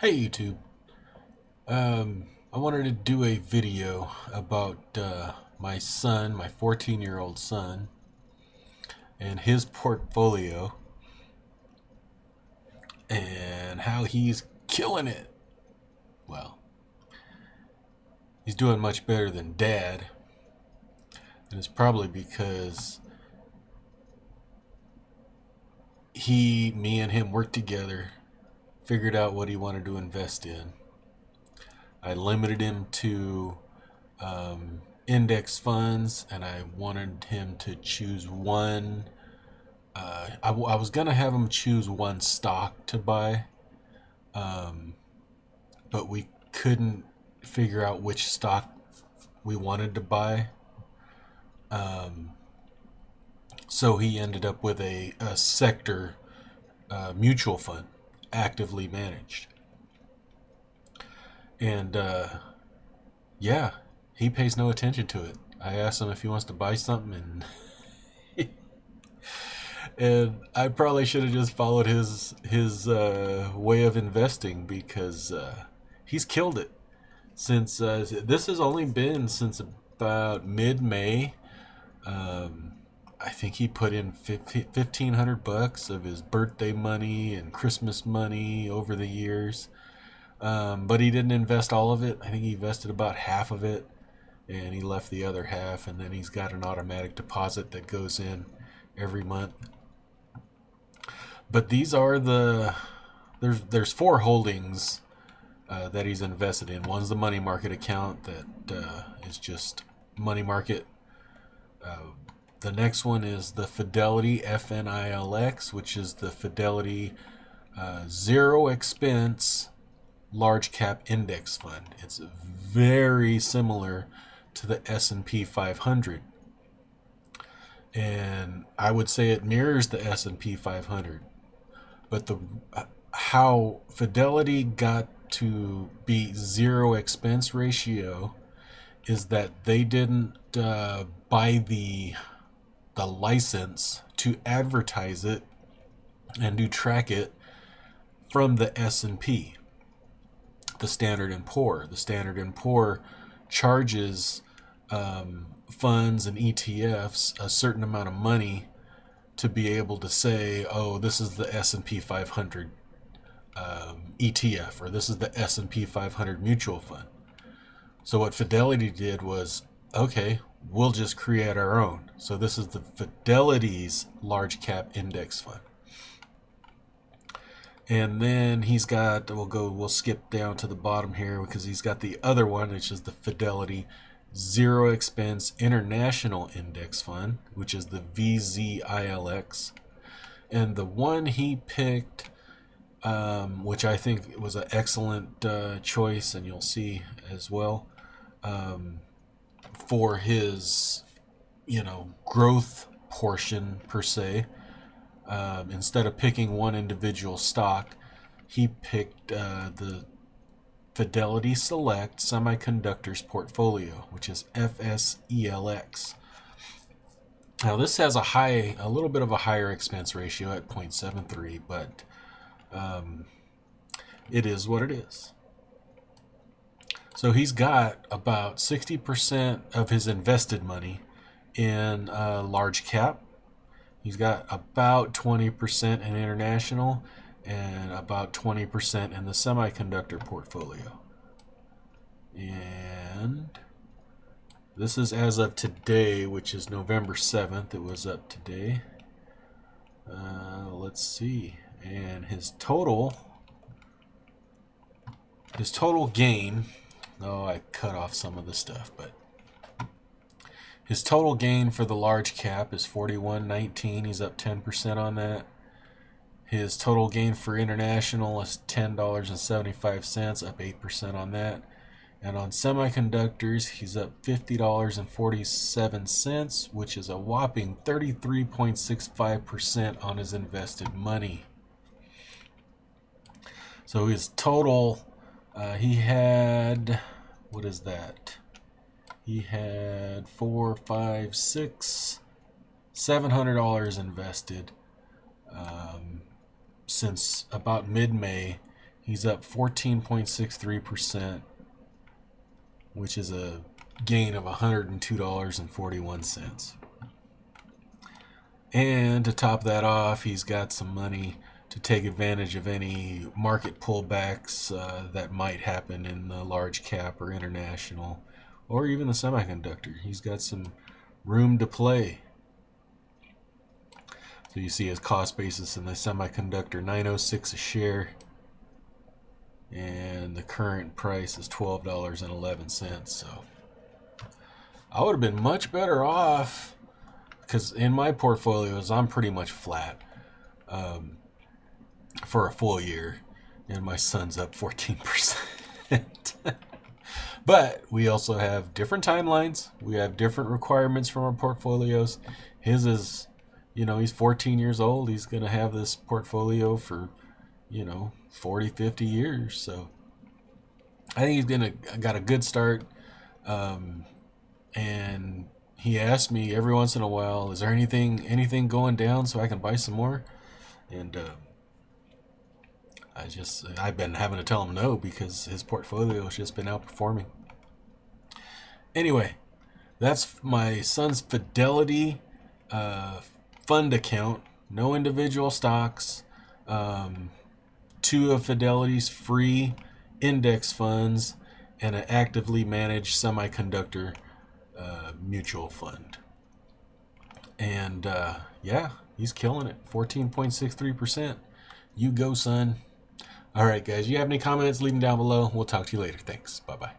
Hey YouTube. I wanted to do a video about my son, my 14-year-old son, and his portfolio and how he's killing it. Well, he's doing much better than Dad, and it's probably because me and him worked together, figured out what he wanted to invest in. I limited him to index funds, and I wanted him to choose one. I was gonna have him choose one stock to buy, um, but we couldn't figure out which stock we wanted to buy. Um, so he ended up with a sector mutual fund, actively managed, and yeah, he pays no attention to it. I asked him if he wants to buy something, and I probably should have just followed his way of investing because he's killed it since this has only been since about mid-May. Um, I think he put in $1,500 of his birthday money and Christmas money over the years, but he didn't invest all of it. I think he invested about half of it, and he left the other half, and then he's got an automatic deposit that goes in every month. But these are there's four holdings that he's invested in. One's the money market account that is just money market. Uh, the next one is the Fidelity FNILX, which is the Fidelity Zero Expense Large Cap Index Fund. It's very similar to the S&P 500, and I would say it mirrors the S&P 500. But the how Fidelity got to be zero expense ratio is that they didn't buy the license to advertise it and to track it from the S&P, the Standard and Poor. The Standard and Poor charges funds and ETFs a certain amount of money to be able to say, oh, this is the S&P 500 ETF, or this is the S&P 500 mutual fund. So what Fidelity did was, okay, we'll just create our own. So this is the Fidelity's large cap index fund. And then he's got, we'll skip down to the bottom here because he's got the other one, which is the Fidelity Zero Expense International Index Fund, which is the VZILX. And the one he picked, which I think was an excellent choice, and you'll see as well, for his, growth portion per se. Instead of picking one individual stock, he picked the Fidelity Select Semiconductors Portfolio, which is FSELX. Now this has a little bit of a higher expense ratio at 0.73, but it is what it is. So he's got about 60% of his invested money in large cap. He's got about 20% in international and about 20% in the semiconductor portfolio. And this is as of today, which is November 7th. It was up today. Let's see. And his total gain, I cut off some of the stuff, but his total gain for the large cap is 41.19. He's up 10% on that. His total gain for international is $10.75, up 8% on that. And on semiconductors, he's up $50.47, which is a whopping 33.65% on his invested money. So his total, he had, what is that? He had $700 invested since about mid-May. He's up 14.63%, which is a gain of $102.41. And to top that off, he's got some money to take advantage of any market pullbacks that might happen in the large cap or international or even the semiconductor. He's got some room to play. So you see his cost basis in the semiconductor, $9.06 a share, and the current price is $12.11. So I would have been much better off, because in my portfolios I'm pretty much flat for a full year, and my son's up 14%. But we also have different timelines. We have different requirements from our portfolios. His is, he's 14 years old. He's going to have this portfolio for, 40, 50 years. So I think he's got a good start. And he asked me every once in a while, is there anything going down so I can buy some more? And I've been having to tell him no, because his portfolio has just been outperforming. Anyway, that's my son's Fidelity fund account. No individual stocks. 2 of Fidelity's free index funds, and an actively managed semiconductor mutual fund. And yeah, he's killing it. 14.63%. You go, son. All right, guys. You have any comments? Leave them down below. We'll talk to you later. Thanks. Bye-bye.